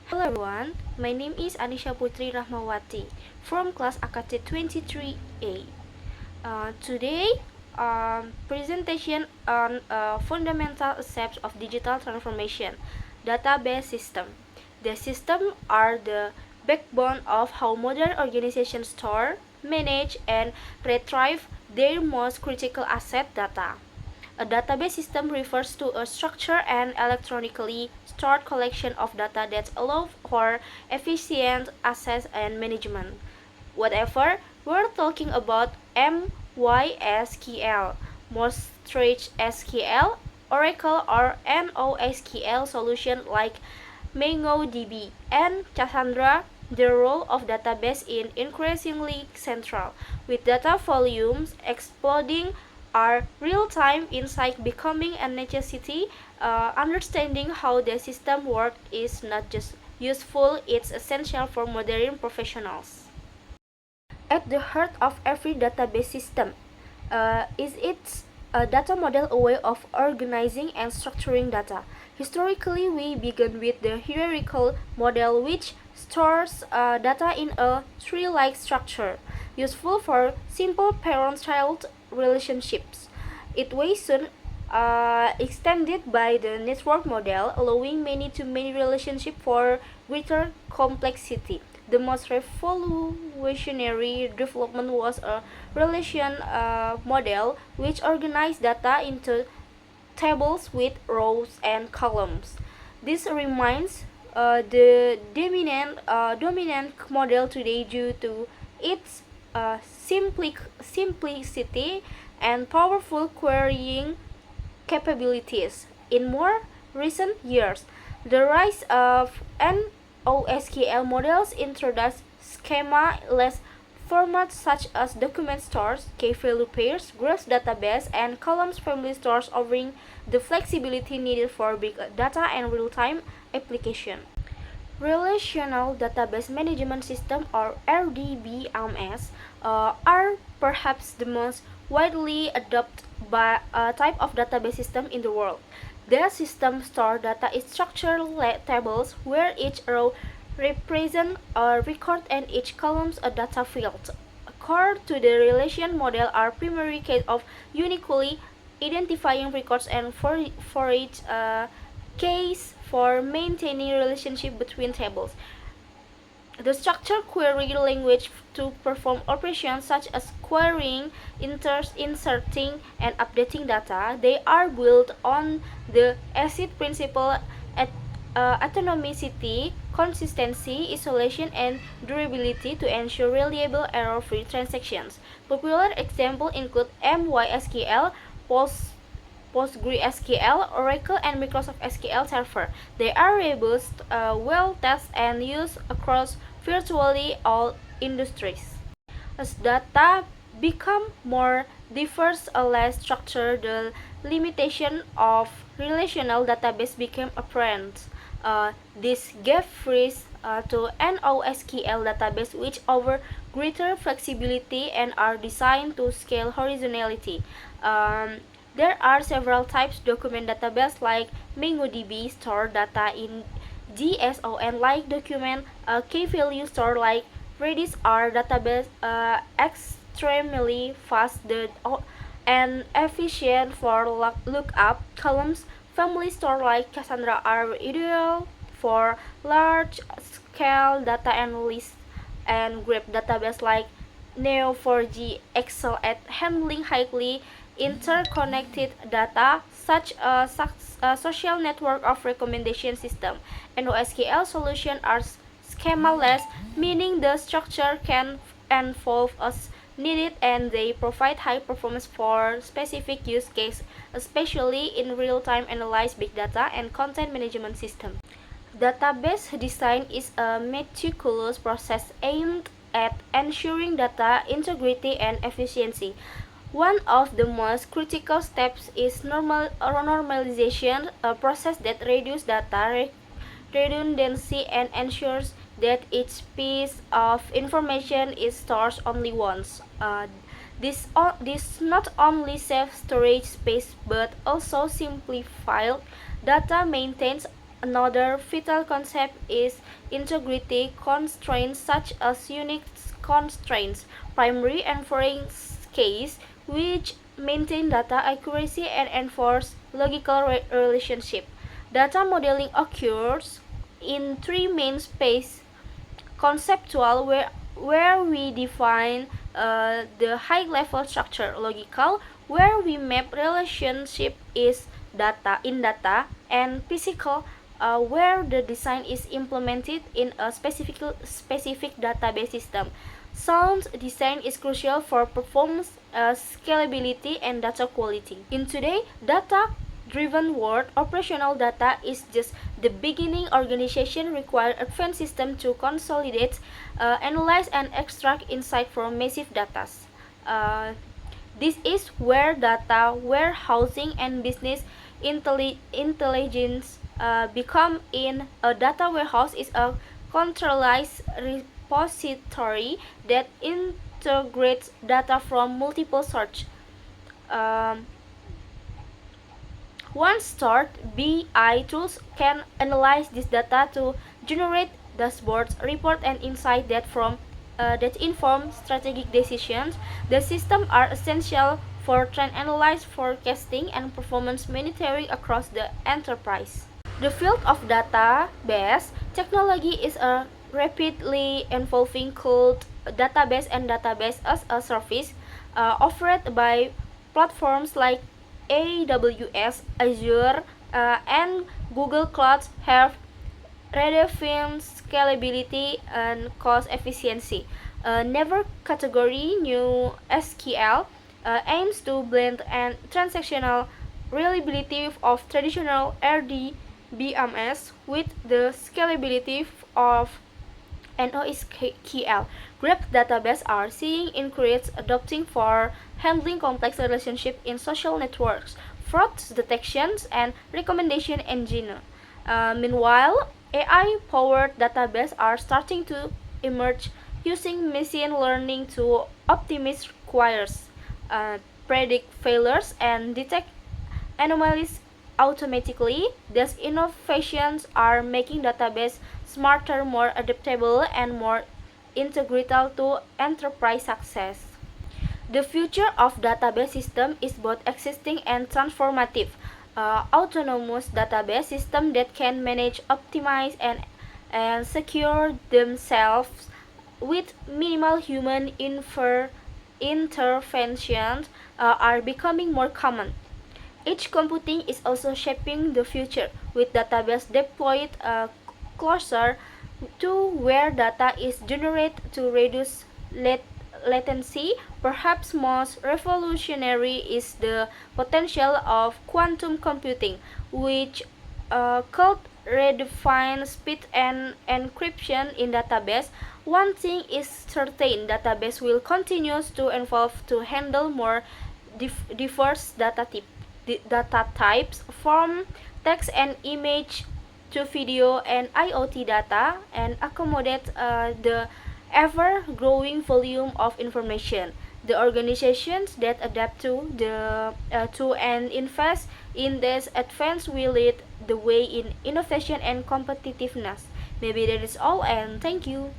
Hello everyone, my name is Anisha Putri Rahmawati from class AKT 23A. Today, presentation on fundamental aspects of digital transformation, database system. The system are the backbone of how modern organizations store, manage, and retrieve their most critical asset, data. A database system refers to a structured and electronically stored collection of data that allows for efficient access and management. Whatever, we're talking about MySQL, Mostreach SQL, Oracle or NoSQL solution like MongoDB, and Cassandra. The role of database is increasingly central, with data volumes exploding are real-time insight becoming a necessity. Understanding how the system works is not just useful, it's essential for modern professionals. At the heart of every database system is its data model, a way of organizing and structuring data. Historically, we began with the hierarchical model, which stores data in a tree-like structure, useful for simple parent-child relationships. It was soon extended by the network model, allowing many-to-many relationship for greater complexity. The most revolutionary development was a relation model, which organized data into tables with rows and columns. This remains the dominant model today due to its simplicity and powerful querying capabilities. In more recent years, the rise of NoSQL models introduced schema-less formats such as document stores, key-value pairs, graph database, and columns family stores, offering the flexibility needed for big data and real-time application. Relational Database Management System, or RDBMS, are perhaps the most widely adopted by type of database system in the world. Their system store data in structured tables where each row represents a record and each column a data field. Core to the relation model are primary case of uniquely identifying records and for each case for maintaining relationship between tables. The structured query language to perform operations such as querying, inserting, and updating data. They are built on the ACID principle at atomicity, consistency, isolation, and durability to ensure reliable error-free transactions. Popular examples include MySQL, PostgreSQL, Oracle, and Microsoft SQL Server. They are robust, well-tested, and used across virtually all industries. As data become more diverse and less structured, the limitation of relational database became apparent. This gave rise to NoSQL database, which offer greater flexibility and are designed to scale horizontally. There are several types document database like MongoDB store data in JSON like document, key value store like Redis are database extremely fast and efficient for lookup. Columns family store like Cassandra are ideal for large scale data analysis, and graph database like Neo4j excel at handling highly interconnected data such a social network of recommendation system. NoSQL solutions are schema-less, meaning the structure can evolve as needed and they provide high performance for specific use cases, especially in real-time analysis, big data, and content management system. Database design is a meticulous process aimed at ensuring data integrity and efficiency. One of the most critical steps is normalization, a process that reduces data redundancy and ensures that each piece of information is stored only once. This not only saves storage space but also simplifies data maintenance Another vital concept is integrity constraints such as unique constraints, primary and foreign keys, which maintain data accuracy and enforce logical relationship. Data modeling occurs in three main spaces: conceptual, where we define the high level structure; logical, where we map relationship is data in data; and physical, where the design is implemented in a specific database system. Sound design is crucial for performance, scalability, and data quality. In today's data-driven world, operational data is just the beginning. Organizations require advanced systems to consolidate, analyze, and extract insight from massive data. Uh, this is where data warehousing and business intelligence become in. A data warehouse is a centralized repository that integrates data from multiple sources. Um, Once stored, BI tools can analyze this data to generate dashboards, report, and insight that inform strategic decisions. The systems are essential for trend analysis, forecasting, and performance monitoring across the enterprise. The field of database technology is a rapidly evolving called database and database as a service offered by platforms like AWS, Azure, and Google Cloud have redefined scalability and cost efficiency. Never category new SQL aims to blend and transactional reliability of traditional RDBMS with the scalability of NoSQL. Graph databases are seeing increased adopting for handling complex relationships in social networks, fraud detections, and recommendation engine. Meanwhile, AI-powered databases are starting to emerge using machine learning to optimize queries, uh, predict failures, and detect anomalies automatically. These innovations are making database smarter, more adaptable, and more integral to enterprise success. The future of database system is both existing and transformative. Autonomous database systems that can manage, optimize, and secure themselves with minimal human interventions are becoming more common. Edge computing is also shaping the future, with database deployed closer to where data is generated to reduce latency. Perhaps most revolutionary is the potential of quantum computing, which could redefine speed and encryption in database. One thing is certain: database will continue to evolve to handle more diverse data types, from text and image to video and IoT data, and accommodate the ever-growing volume of information. The organizations that adapt to and invest in this advance will lead the way in innovation and competitiveness. Maybe that is all, and thank you.